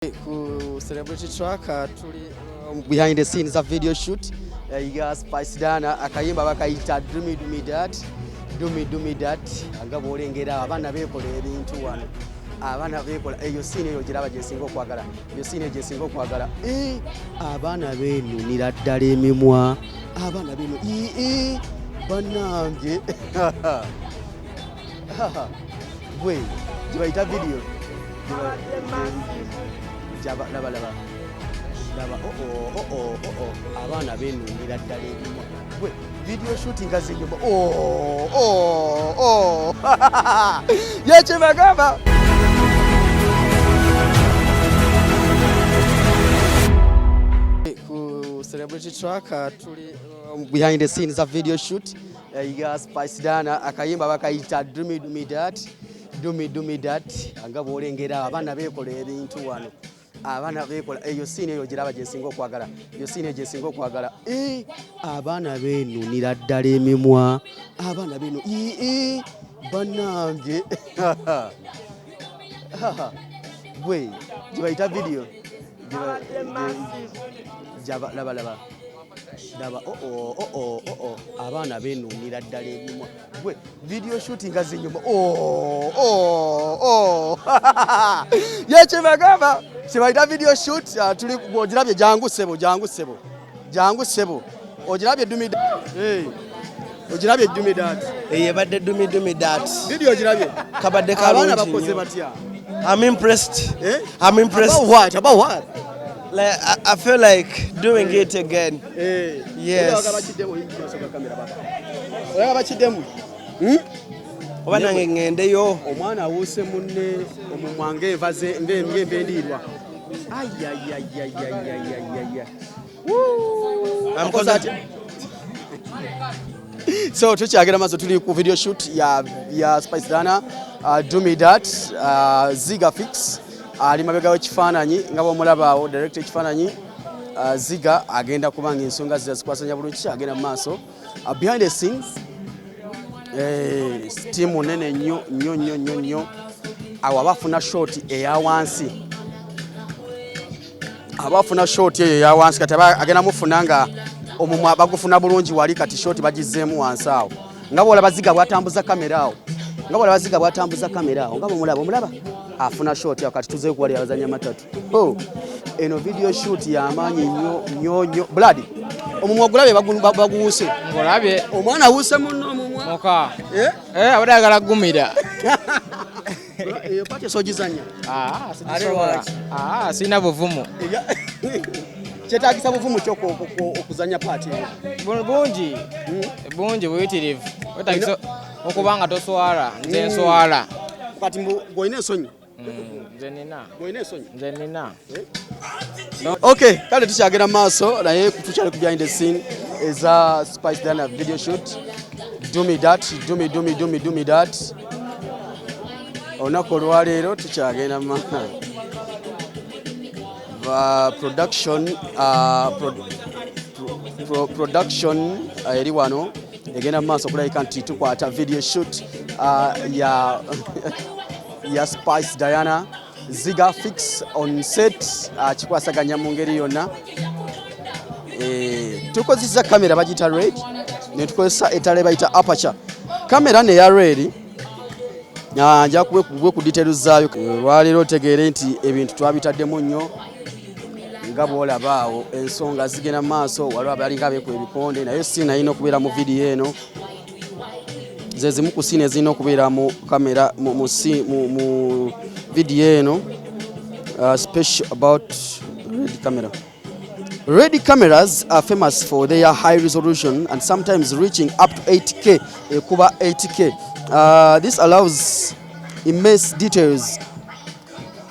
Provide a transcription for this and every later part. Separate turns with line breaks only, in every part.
Ku celebrity track tuli behind the scenes of video shoot ya Spice Dana akayimba bakayita Dumi Dumi that nga bolengera abaana bekola ebintu wano abaana bekola eyo scene eyo giraba jesingo kwagala eyo scene jesingo kwagala abaana benu niraddala emimwa abaana benu banange bwe jibayita video Laba Abaana benu niraddala emimwa bwe video shooting azinyuma yekibagamba ku celebrity track tuli behind the scenes of video shoot ya Spice Dana akayimba bakayita Dumi that nga bolengera abaana bekola ebintu wano abaana bekola eyo scene eyo giraba jesingo kwagala eyo scene jesingo kwagala abaana benu niraddala emimwa abaana benu banange bwe jibayita video laba abaana benu niraddala emimwa bwe video shooting azinyuma yekibagamba kibayita video shoot tuli ogirabye jangu sebo ogirabye Dumi ogirabye Dumi that
yebadde Dumi that
video ogirabye
kabadde
abaana bakoze batya
I'm impressed
about what
like I feel like doing it again yes obanange ngendeyo
omwana awuse munne omumwange evaze ngembe ndiirwa so tukyagera mazo tuli ku video shoot ya Spice Dana Dumi that Ziga Fix ali mabega w'ekifaananyi nga bw'omulabaawo director ekifaananyi Ziga agenda kubanga ensonga zikwasanya bulungi agenda mu maaso behind the scenes team nene nnyo awo abafuna shot eya wansi eyo eya wansi kati agenda mufuna nga omumwa bagufuna bulungi wali kati shot bagizeemu wansi awo nga bw'olaba Ziga bw'atambuza kamera awo nga bw'omulaba afuna shot ya kati tuze kuwali abazanya matatu eno video shoot ya maanyi nnyo blood omumwa gulabe baguwuse
ngolabye
omwana awuse munno omumwa
moka abadagala gumira
eyo pati sogizanya
sina buvumu
kyetagisa buvumu kyoko okuzanya pati
bungi buyitirivu wetagisa okubanga toswala nze nswala
kati bw'olina ensonyi
nze nina
okay kale tukyagenda mu maaso naye tukyali ku behind the scene eza Spice Dana video shoot Dumi that olunaku olwaleero tukyagenda mu production eri wano egenda mu maaso okulabika nti tukwata video shoot ya Spice Dana Ziga Fix on set kikwasaganya mu ngeri yonna tukozesa kamera bagita red ne tukozesa etale bayita aperture kamera ne ya red nja kuwe ku details zaayo lwaleero otegeere nti ebintu twabitaddemu nnyo nga bw'olabaawo ensonga zigenda maaso waliwo abalinga abeeku ebikonde naye siina alina okubeera mu vidiyo eno ze zimu ku siina ezirina okubeera mu kamera mu vidiyo eno special about red camera. Red cameras are famous for their high resolution and sometimes reaching up to 8K, kuba 8K. This allows immense details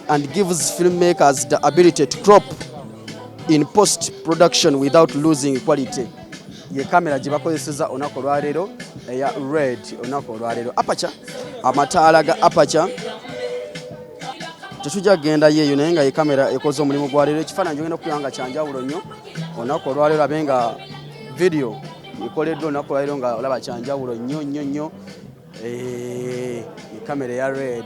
and gives filmmakers the ability to crop in post-production without losing quality. Ye camera jibakozeseza onako lwaleero eya red onako lwaleero aperture amataala ga aperture tetujja genda yeeyo naye nga ye kamera ekoze omulimu gwa leero ekifaananyi ogenda okuyanga kyanjawulo nnyo onako lwaleero abe nga video ekoleddwa onako lwaleero nga olaba kyanjawulo nnyo ye kamera ya red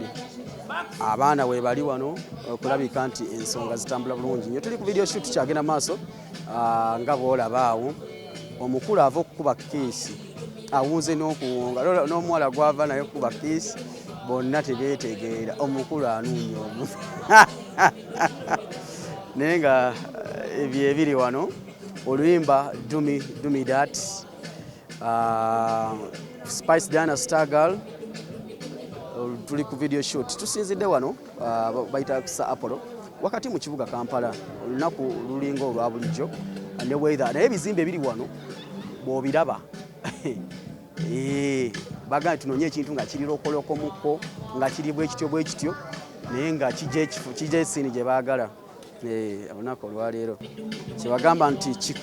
abaana we bali wano okulabika nti ensonga zitambula bulungi nnyo. Tuli ku video shoot kyagenda maaso nga bw'olaba awo omukulu ava okukuba kiisi awunze n'okuwunga n'omuwala gwava naye okukuba kiisi bonna tebeetegeera omukulu anuunya omu naye nga ebyo ebiri wano oluyimba dumi dat Spice Diana Star Girl tuli ku video shoot tusinzidde wano bayita kusa Apollo wakati mu kibuga Kampala olunaku lulinga olwa bulijjo ne weather naye ebizimbe ebiri wano bw'obiraba bagaa tunonye ekintu nga kiri lokolokomuko nga kiri bwe kityo naye nga kijja esini gye baagala olunaku olwaleero kyebagamba nti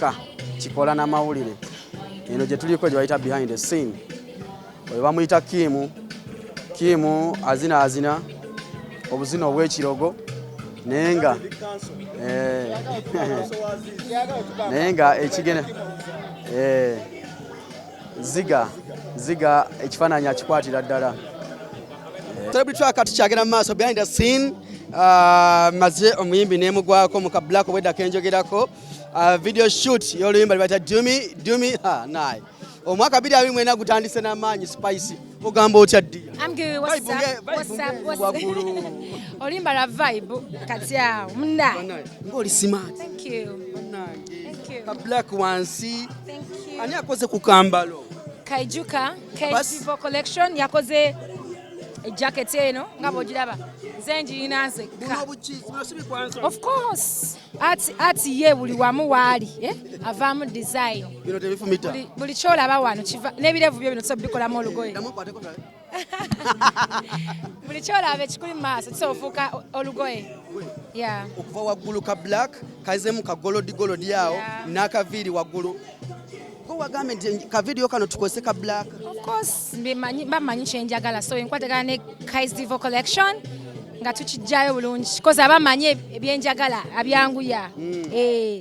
kikola n'amawulire eno gye tuliko gye bayita behind the scene oyo bamuyita Kimu azina obuzina obw'ekirogo naye nga ekigenda ziga ekifaananyi akikwatira ddala. Celebrity track tukyagenda mu maaso behind the scene maze omuyimbi n'emugwako mu ka black obweddako enjogerako video shoot y'oluyimba libayita dumi naye omwaka 2024 gutandise n'amaanyi Spice ogamba otya ddi?
I'm good. What's up? Oluyimba lwa vibe kati awo munna
ng'oli smart.
Thank you.
Ka black wansi
Thank you.
ani akoze ku kambalo?
Kaijuka Vivo collection yakoze jacket eno nga bw'ogiraba zenji inanze of course ati ye buli wamu waali avaamu design
bino tebifumita
buli kyolaba wano kiva n'ebirevu byo bino tusobikolamu olugoye buli kyolaba ekikuli mu maaso kisobofuuka olugoye
okuva waggulu ka black kazemu ka golodi awo n'akaviiri waggulu wagambe nti ka video kano tukozese ka black.
Of course bamanyi kyenjagala so enkwatagana ne Vivo collection nga tukijjayo bulungi kozi abamanyi ebyenjagala abyanguya.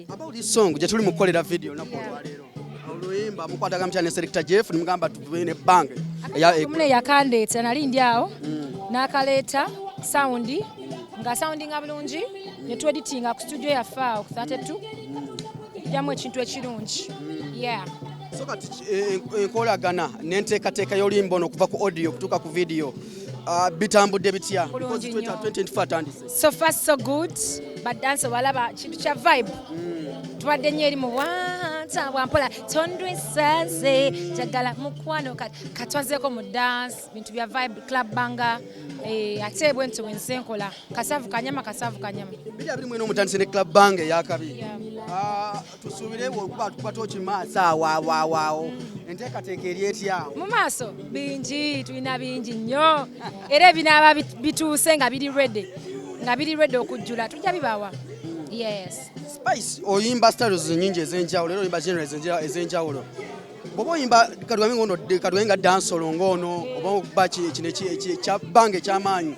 About this song gye tuli mukukolera video nako olwaleero oluyimba mukwataga mutya ne Selector Jeff nimugamba tuve ne bang
mune yakandeeta nali ndi awo n'akaleeta sound nga soundinga bulungi ne tueditinga ku studio yaffe awo ku 32 jamu ekintu ekirungi.
So kati enkolagana n'enteekateeka y'oluyimba ono okuva ku audio kutuuka ku video bitambudde bitya? Because 2024 atandise.
So far so good but dance walaba kintu kya vibe twadde nnyo eri mu wampola tondwisanze jagala mukwano katwazeeko mu dance bintu bya vibe club banga ate bwentu bwensenkola kasavu kanyama
2024 omutandise ne club banga eyakabi tusuubirewo okuba tukwata okimaaso awaawo enteekateeka eri etyawo
mu maaso bingi tulina bingi nnyo era ebinaaba bituuse nga biri ready okujjula tujja bibawa. Yes.
Spice oyimba styles nyingi ez'enjawulo era oyimba genres ez'enjawulo bw'oba oyimba kadwenge nga dansolo ng'ono oba okuba kino ekya banga eky'amaanyi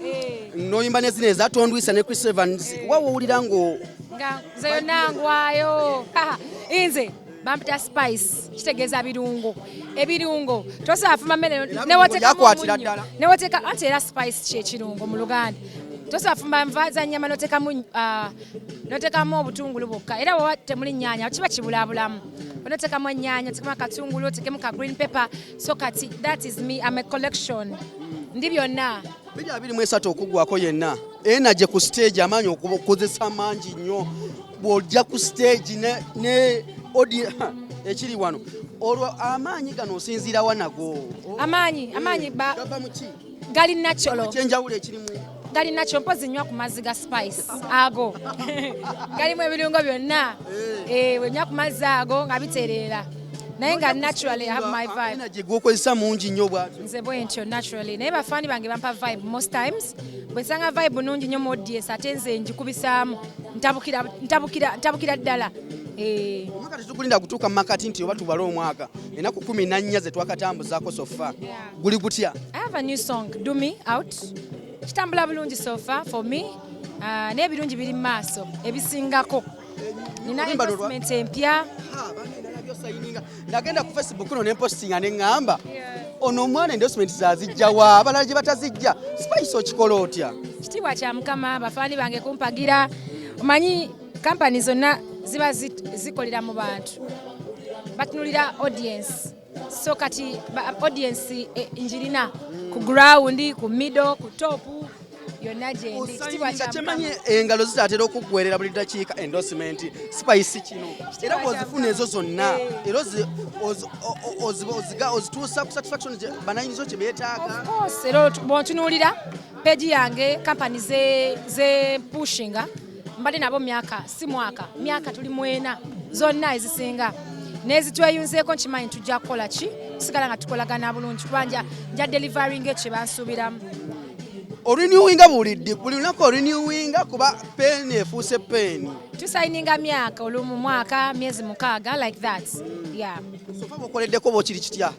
n'oyimba nezina ezatondwisa ne Chris Evans wawe owulira
nga nze nangwayo nze bampita Spice kitegeeza ebirungo tosobola fuma mmere newoteeka anti era Spice kyekirungo mu Luganda tosobola fumba nva za nnyama n'oteekamu obutungulu bwokka era bw'oba temuli nnyaanya kiba kibulaabulamu onoteekamu ennyaanya oteekamu akatungulu oteekemu ka green pepper so kati that is me I'm a collection ndi byonna
2023 okuggwako yenna energy ku stage amaanyi okukozesa mangi nnyo bw'ojja ku stage ne audio ekiri wano olwo amaanyi gano osinziira wanago
amaanyi gali natural
ekyenjawulo ekirimu
gali natural mpozi nywa ku mazzi ga Spice ago galimu ebirungo byonna wenywa ku mazzi ago nga bitereera naye nga naturally I have my vibe
energy gwokozesa mungi nnyo bwatyo
nze bwentyo naturally naye bafaani bange bampa vibe most times bwe nsanga vibe nungi nnyo mu audience ate nze njikubisaamu ntabukira ddala.
Omwaka tetukulinda kutuuka mu makati nti oba tubale omwaka ennaku 14 ze twakatambuzaako sofa guli gutya?
I have a new song Do Me out kitambula bulungi so far for me n'ebirungi biri mu maaso ebisingako nina investment empya
nagenda ku Facebook no nempostinga neŋŋamba ono omwana endorsement zazijjawa abalala gye batazijja Spice okikola otya?
Kitiibwa kya Mukama bafaani bange kumpagira. Omanyi kampani zonna ziba zikolera mu bantu. Batunulira audience. So kati audience njirina ku ground, ku middle, ku top. Yonna gyendi. Kitiibwa kya
Mukama. Engalo zitatera okugwerera buli dakiika endorsement Spice kino. Era bw'ozifuna ezo zonna era ozituusa ku satisfaction banayinzo kye beetaaga.
Of course, era bw'ontunuulira page yange kampani ze pushinga mbadde nabo myaka tuli mwena zonna ezisinga n'ezitweyunzeeko nkimanyi tujja kukola ki tusigala nga tukolagana bulungi kuba nja delivering ekyo bansuubiramu.
Orenewinga buli lunaku orenewinga kuba peeni efuuse peeni.
Tusayininga myaka olumu mwaka myezi 6 like that. Yeah.
Sofa bokoleddeko bokiri kitya?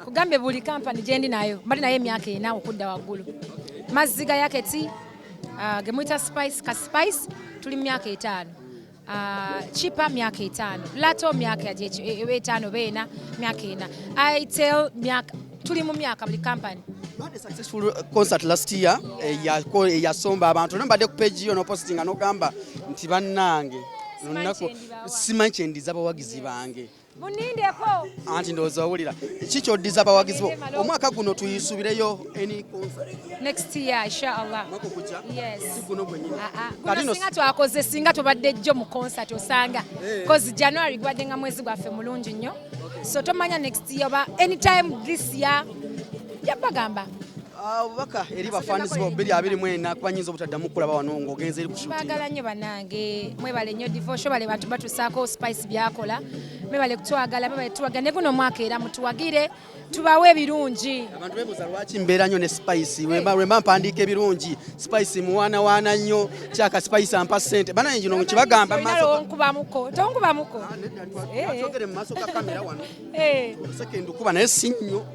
Kugambe buli kampani gyendi nayo mbadde nayo emyaka 4 okudda waggulu. Mazziga yaketi gemuyita Spice ka Spice tuli myaka 5. Chipa myaka 5. Lato myaka 5 beena myaka 4. Itel myaka tuli mu myaka buli kampani.
You had a successful concert last year. Yasomba abantu nambadde ku page yo no posting anogamba nti bannange nonako simanyi kyendiza abawagizi bange.
Munindeko.
Anti ndowooza owulira. Ki kyoddiza abawagizi bo? Omwaka guno tuyisubireyo any concert.
Next year inshallah.
Mwaka okujja?
Yes.
Si guno gwennyini.
Singa twakoze singa tubadde jjo mu concert osanga. Because January gwadde nga mwezi gwaffe mulungi nnyo. So tomanya next year oba anytime this year yabagamba.
Obubaka eri bafanizi bo 224 kubanyinza obutaddamu kulaba wano ng'ogenze eri ku shooting.
Baagala nnyo bannange mwebale nnyo devotion bale bantu batusaako Spice byakola mwebale kutwagala mwebale tuwaga ne guno mwaka era mutuwagire tubawe ebirungi.
Abantu beebuuza lwaki mbeera nnyo ne Spice wemba mpandiika ebirungi Spice muwaanawaana nnyo kyaka Spice ampa ssente banaye kino nkibagamba
nkubamuko tonkubamuko
atogere mu maaso ga kamera wano oseke ndukuba naye si nnyo.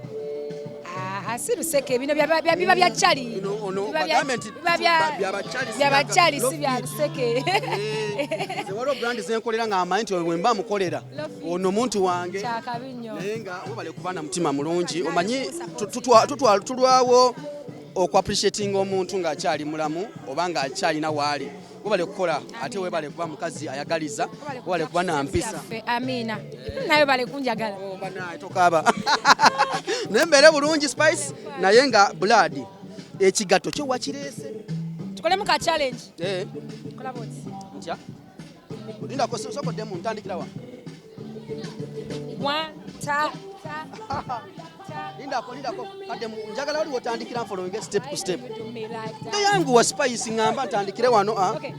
Asiruseke bino biba bya chali. Biba chali si bya luseke.
Zewalo brand zenkolera nga amanti wemba mukolera. Ono muntu wange.
Kyakabinyo.
Nenga obale kubana mutima mulungi. Omanyi tutwawo okwa appreciating omuntu nga akyali mulamu obanga akyali na wali. Obale kukola ate webale kuba mukazi ayagaliza obale kuba na mpisa.
Amina. Nayo bale kunjagala.
Bana tokaba. Nembere bulungi Spice naye nga blood ekigato kyo wakirese.
Tukolemu ka challenge.
Kola boti. Ntya? Linda ko soko demo ntandikira wa.
1 ta.
Linda ko kademo njagala oli wotandikira following step to step. Ndo yangu wa Spice ngamba ntandikire wano
Okay.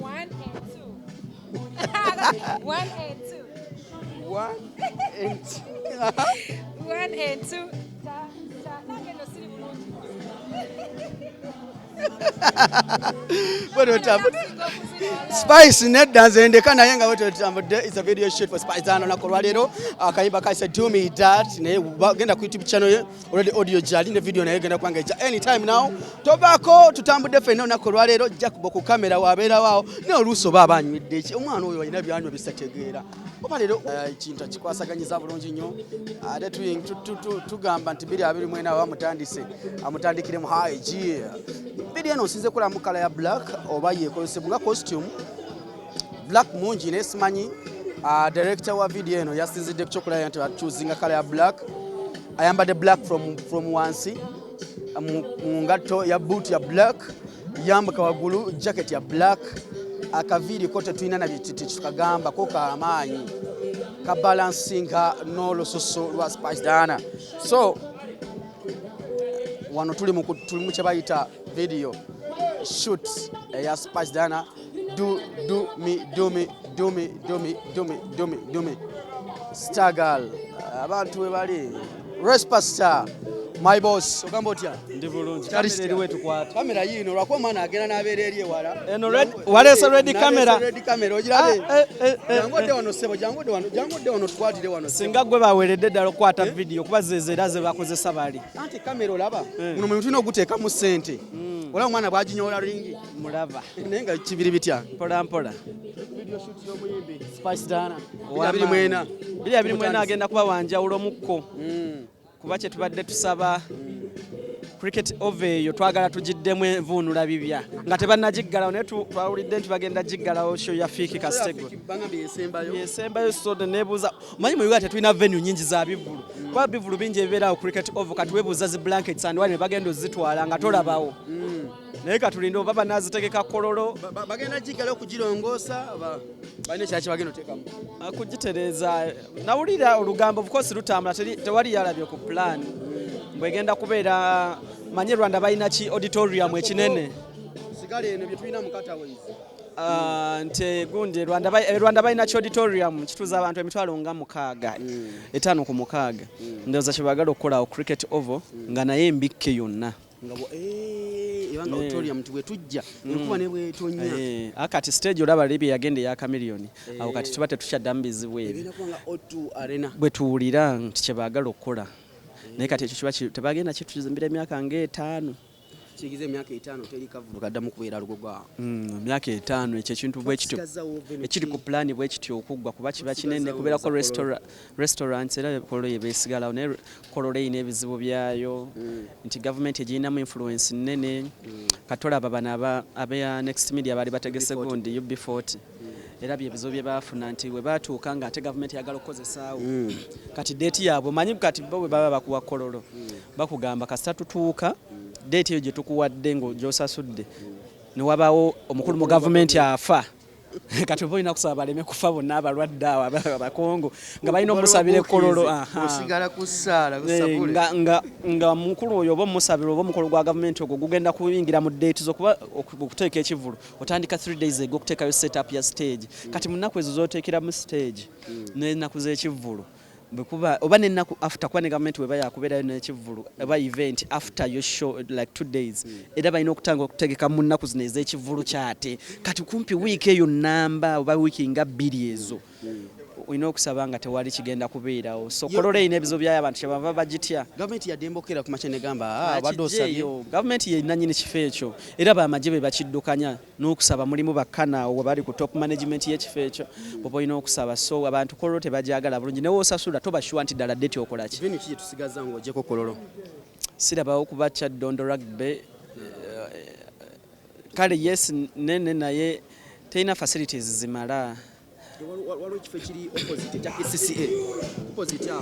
1 and 2. 1 and 2.
1 and
1 and 2. Nagendo siri bulungi.
Spice nedda nze ndeka naye nga wetotambudde is a video shoot for Spice ano nakolwa leero akayimba kaisa do me that naye genda ku YouTube channel ye already audio jali ne video naye genda kwanga eja anytime now tobako tutambudde fenna nakolwa leero Jacob ku kamera wabeera wao ne oluso baba anywidde eki omwana oyo alina byanywa bisategeera oba leero ekintu kikwasaganyiza bulungi nnyo ate tugamba nti 224 abamutandise amutandikire mu high gear video eno nsinze kola mu kala ya black oba yekozesebwa costume black mungi ne simanyi director wa video eno yasinzidde kuchokola nti choosing kala ya black ayambadde black from wansi mu ngato ya boot ya black yambaka wagulu jacket ya black akaviri kote tuina na bititi tukagamba ko kamanyi ka balancinga n'olususu lwa Spice Dana. So wano tuli mu kye bayita video shoot ya Spice Dana do me star girl abantu we bali Respa Star my boss ogamba otya
ndi bulungi kamera eri wetu kwata
kamera yino lwako mwana agenda nabeera eri ewala
eno walesa ready
camera ogirabe jangode wano sebo jangode wano twatire wano
singa gwe baweredde ddala okwata video kuba zezera ze bakozesa bali
anti kamera olaba muno muntu ino okuteeka mu ssente olaba omwana bw'aginyola ringi
mulaba
naye nga kibiri bitya
mpola
video shoot y'omuyimbi Spice Dana
224 agenda kuba wanjawulo mukko kuba kye tubadde tusaba
cricket over eyo twagala tugiddemu envuunula bibya nga tebannagigalawo naye twawulidde nti bagenda giggalawo show ya Fiki Kastego yesembayo so nebuuza manyi mu Uganda tetulina venue nyingi za bivulu kuba bivulu bingi ebibeerawo cricket over kati weebuuza zi blankets and wine bagenda ozitwala nga tolabawo naye katulinde oba banaazitegeka kololo
bagenda giggalawo kugirongoosa balina kyaki bagenda otekamu
kugitereeza nawulira olugambo of course lutambula tewali yalabye ku plan bwegenda kubeera manye Rwanda balina ki auditorium ekinene
sigale eno bye tulina mu Kataways
nte gundi Rwanda balina ki auditorium kituuza abantu emitwalo nga 6 5 ku 6 ndowooza kye baagala okukola cricket oval nga naye embikke yonna
ebanga auditorium tuwe tujja enkuba ne bwetonya
akati stage olaba libi yagenda ya kamiliyoni awo kati tuba tetukyaddamu bizibu ebyo bwe tuwulira nti kye baagala okukola naye kati ekyo kiba tebagenda kituzimbira emyaka nga 5
kigize emyaka 5 teri kavulo kaddamu kubeera lugogwa
emyaka 5 ekyo ekintu bwe kityo ekiri ku plan bwe kityo okuggwa kuba kiba kinene kubeera ko restaurants era kololo yebesigalawo ne kololo ine ebizibu byayo nti government egirinamu influence nene katola abana aba next media bali bategese gundi UB40 era byebizibu bye bafuna nti we batuuka nga ate government yagala okukozesaawo kati date yaabwe manyi kati bo baba bakuwa kololo bakugamba kasita tutuuka date eyo gye tukuwadde ng'ogyosasudde ne wabaawo omukulu mu gavumenti afa kati oba olina kusaba baleme kufa bonna abalwadde awo abakongo nga balina omusabira kololo nga mukulu oyo oba omusabira oba omukulu gwa gavumenti ogwo gugenda kuyingira mu date zokuba okuteeka ekivulu otandika 3 days ago okuteekayo set up ya stage kati mu nnaku ezo zooteekeramu stage n'ennaku z'ekivulu bekuba oba n'ennaku after kuba ne gavumenti weba yakubeerayo n'ekivulu eba event after your show like 2 days era balina okutanga okutegeka mu nnaku zino ez'ekivulu kyate kati kumpi wiiki eyo namba oba wiiki nga 2 ezo olina okusaba nga tewali kigenda kubeerawo so kololo erina ebizibu byayo abantu kyebava bagitya
gavumenti yaddembokera ku makya negamba badde osabye
gavumenti ye nannyini kifo ekyo era bamagye be bakiddukanya n'okusaba mulimu bakkana we bali ku top management y'ekifo ekyo oba olina okusaba so abantu kololo tebajagala bulungi newe osasula tobashuwa nti ddala dde okola ki
venue ki tusigaza ng'ogyeko kololo
sirabawo kuba Kyaddondo rugby kale yes nene naye terina facilities zimala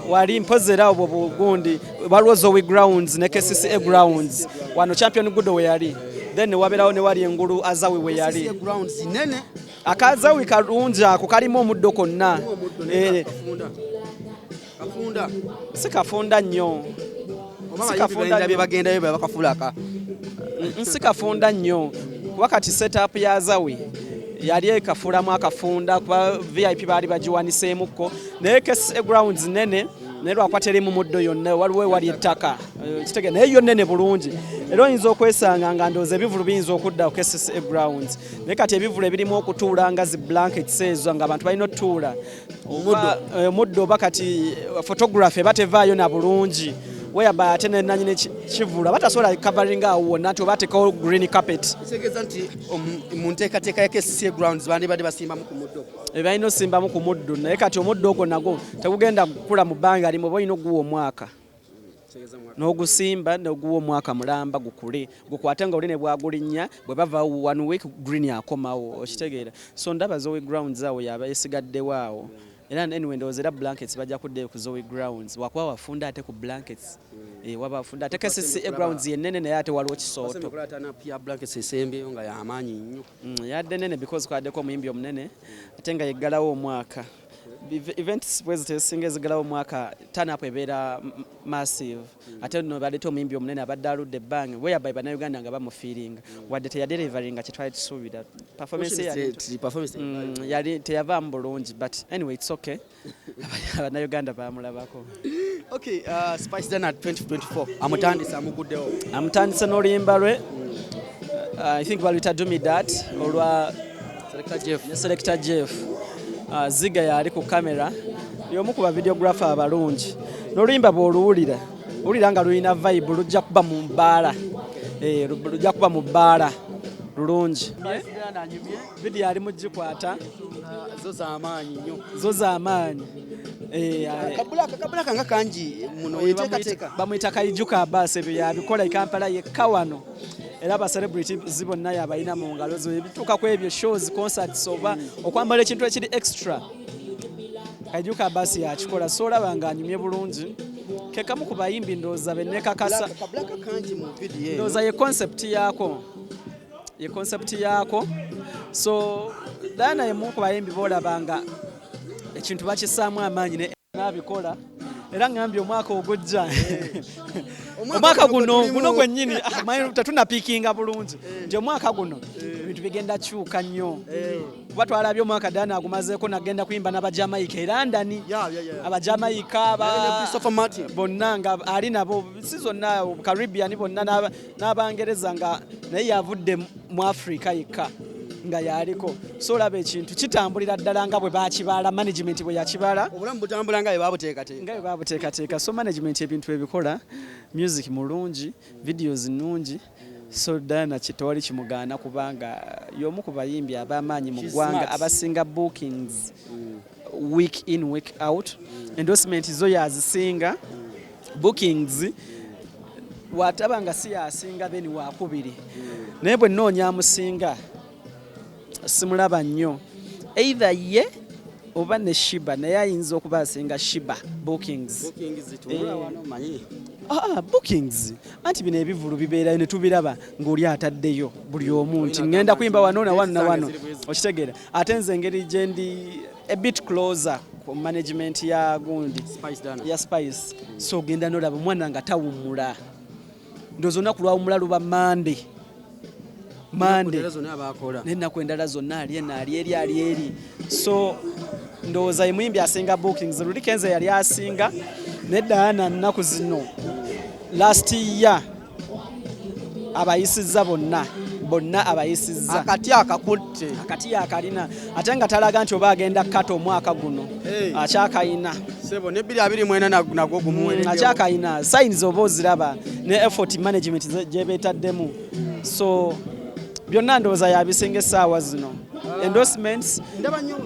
wali mpozera obwo bugundi waliwo Zoe grounds ne KCCA grounds wano champion good we yali then waberawo ne wali engulu azawi we yali akazawi kalungi ako kalimu omuddo konna sikafunda nnyo sikafunda nnyo wakati setup ya azawi yali ekafulamu akafunda kuba VIP baali bagiwaniseemukko naye KCCA grounds nene naye lwakwata eri mu muddo yonna waliwo wali ettaka kitege naye yo nene bulungi era oyinza okwesanga nga ndowooza ebivulu biyinza okudda ku KCCA grounds naye kati ebivulu ebirimu okutuula nga zi blankets ezo nga abantu balina otutuula omuddo oba kati photography eba tevaayo na bulungi weyaba ate nenanyini kivula batasobola covering awo wonna nti oba ateekawo green carpet
kitegeeza nti mu nteekateeka ya KCCA grounds bandi badde basimbamu ku muddo
balina osimbamu ku muddo naye kati omuddo ogwo nagwo tegugenda kukula mu bbanga limu oba olina oguwa omwaka n'ogusimba n'oguwa omwaka mulamba gukule gukwate nga oli ne bwagulinnya bwe bava 1 week green akomawo okitegeera so ndaba Zoe grounds awo yaba yesigaddewo awo era anyway ndowooza era blankets bajja kuddayo ku Zoe grounds wakuba wafunda ate ku blankets waba wafunda ate KCCA grounds yenene naye ate waliwo kisooto yadde nene because kwaddeko omuyimbi omunene ate nga yeggalawo omwaka events bwezi tezisinga ezigalawo omwaka turn-up ebeera massive ate no baleeta omuyimbi omunene abadde aludde ebbanga whereby bannayuganda nga bamufiiringa wadde teyadeliveringa kye twali tusuubira performance yali teyavaamu bulungi but anyway it's okay bannayuganda bamulabako
okay Spice Dana 2024 amutandise amuguddewo
amutandise n'oluyimba lwe I think baluyita Do Me That olwa Selector Jeff Ziga yali ku kamera y'omu ku bavideographer abalungi n'oluyimba bw'oluwulira owulira nga lulina vibe lujja kuba mu bbaala lujja kuba mu bbaala lulungi vidiyo ali mugikwata
zo z'amaanyi nnyo
zo z'amaanyi
kabulaka nga kanji muno yeteekateeka
bamuyita Kaijuka Abaana ebyo yabikola i Kampala yekka wano era aba celebrity zibonna yabalina mu ngalo zo ebituuka ku ebyo shows concerts oba okwambala ekintu ekiri extra Kaijuka Abaana yakikola so olaba nga anyumye bulungi kekamu ku bayimbi ndowooza bennekakasa ndowooza ye concept yaako so Diana yemu ku bayimbi boolaba nga ekintu bakissaamu amaanyi n'abikola era ngambye omwaka ogujja omwaka guno gwennyini tetunapiikinga bulungi nti omwaka guno ebintu bigenda kyuka nnyo kuba twalabye omwaka Diana agumazeeko nagenda kuyimba n'Abajamaika e London Abajamaika bonna nga ali nabo si zonna Caribbean bonna n'Abangereza nga naye yavudde mu Africa yekka nga yaliko so olaba ekintu kitambulira ddala nga bwe bakibala management bwe yakibala
obulamu butambula nga bwe
babuteekateeka so management ebintu ebikola music mulungi videos nnungi so Diana kitwali kimugaana kubanga y'omu ku bayimbi ab'amaanyi mu ggwanga abasinga bookings week in week out endorsement zo yazisinga bookings wataba nga si yasinga then wakubiri naye bwe nnoonya amusinga simulaba nnyo either ye oba ne Shiba naye ayinza okuba asinga Shiba bookings bookings anti bino ebivulu bibeerayo ne tubiraba ng'oli ataddeyo buli omu nti ngenda kuyimba wano na wano okitegeera ate nze engeri gye ndi a bit closer ku management ya gundi ya Spice so ogenda n'olaba omwana nga tawummula ndowooza olunaku lwawummula luba Monday n'ennaku endala zonna ali eri so ndowooza ye muyimbi asinga bookings luli Kenze yali asinga ne Diana nnaku zino last year abayisizza bonna abayisizza
akati akakutte
akati yakalina ate nga talaga nti oba agenda kata omwaka guno akyakayina
sebo ne 2024 nagwo gumuweeredde
akyakayina signs oba oziraba ne effort management gye beetaddemu so byonna ndowooza yabisinga essaawa zino endorsements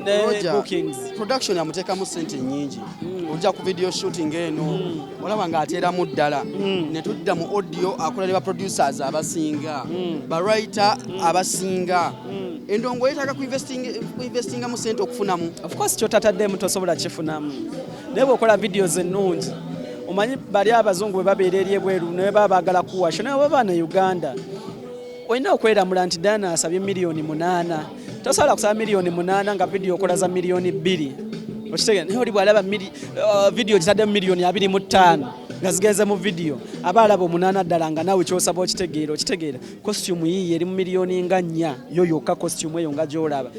ne bookings
production yamuteekamu ssente nnyingi ojja ku video shooting eno olaba ng'ateeramu ddala ne tudda mu audio akola ne ba producers abasinga ba writer abasinga endongo yeetaaga kuinvestinga mu ssente okufunamu
of course kyotataddemu tosobola kifunamu naye bw'okola videos ennungi omanyi bali abazungu bwe babeera eri ebweru naye baba baagala kuwasha naye baba ne Uganda olina okweramula nti Diana asabye $8,000,000 tosobola kusaba $8,000,000 nga video okola za $2,000,000 okitegeera naye oli bw'alaba video gitaddemu $225,000 nga zigenze mu video aba alaba $8,000 ddala nga naawe kyosaba okitegeera costume yiiyo eri mu $4,000,000 nga 4 yo yokka costume eyo nga gy'olaba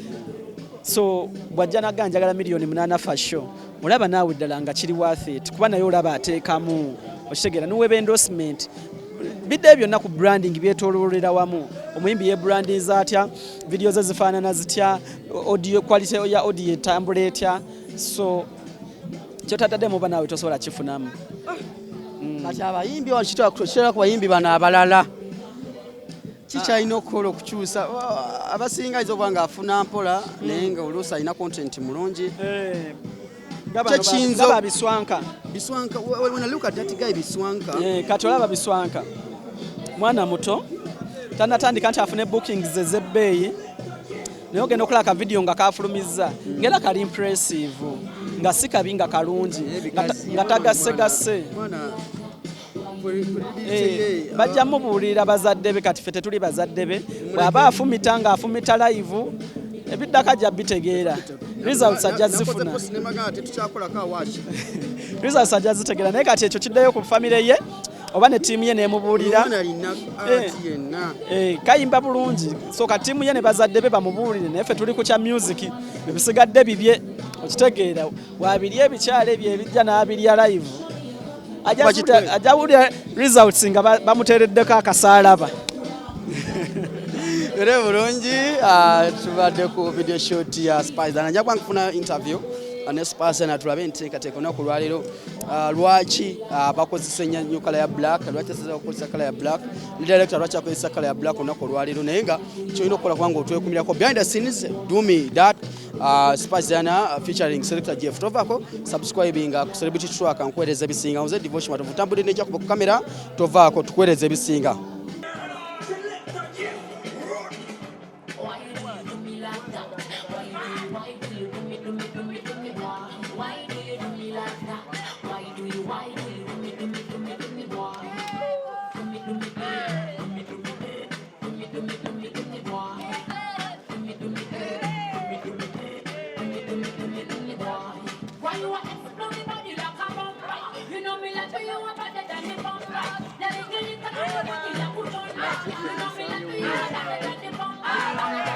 so bw'ajja nagga njagala $8,000,000 fashion olaba naawe ddala nga kiri worth it kuba naye olaba ateekamu okitegeera niweba endorsement bidde byonna ku branding byetooloolera wamu omuyimbi ye brandinza atya video ze zifaanana zitya audio quality ya audio etambula etya so kyotataddemu oba naawe tosobola kifunamu
kati abayimbi kitera ku bayimbi bano abalala kikyalina okukola okukyusa abasinga ayinza okuba ng'afuna mpola naye nga oluusi alina content mulungi
gaba biswanka
when I look at that guy biswanka
kati olaba biswanka mwana muto tanatandika nti afune bookings ez'ebbeeyi naye ogenda okola ka video nga kafulumizza ngera kali impressive nga si kabi nga kalungi nga tagassegase bajja mubuulira bazadde be kati ffe tetuli bazadde be bw'aba afumita nga afumita live ebiddaka jja bitegeera results ajja zifuna results ajja zitegeera naye kati ekyo kiddayo ku famire ye oba ne tiimu ye nemubuulira kayimba bulungi so ka tiimu ye ne bazadde be bamubuulire naye ffe tuli ku kya music ebisigadde bibye okitegeera wabiri ebikyala ebyo ebijja n'abirya live ajja wulira results nga bamuteereddeko akasaalaba
era bulungi tubadde ku video shoot ya Spice najja kuba nkufuna interview ne spasana tulabe enteekateeka olunaku lwaleero lwaki bakozesa ennyo kala ya black, lwaki bakozesa kala ya black, ne director lwaki akozesa kala ya black olunaku olwaleero, naye nga kyolina okukola kubanga otwekumirako behind the scenes. Do me that spasana featuring selector Jeff. Tovako subscribing ku celebrity track nkuweereza ebisinga. Nze devotion matovu tambulire nejja ku kamera, tovaako tukuweereza ebisinga.
You know me like you are better than the bumper. Let me get it.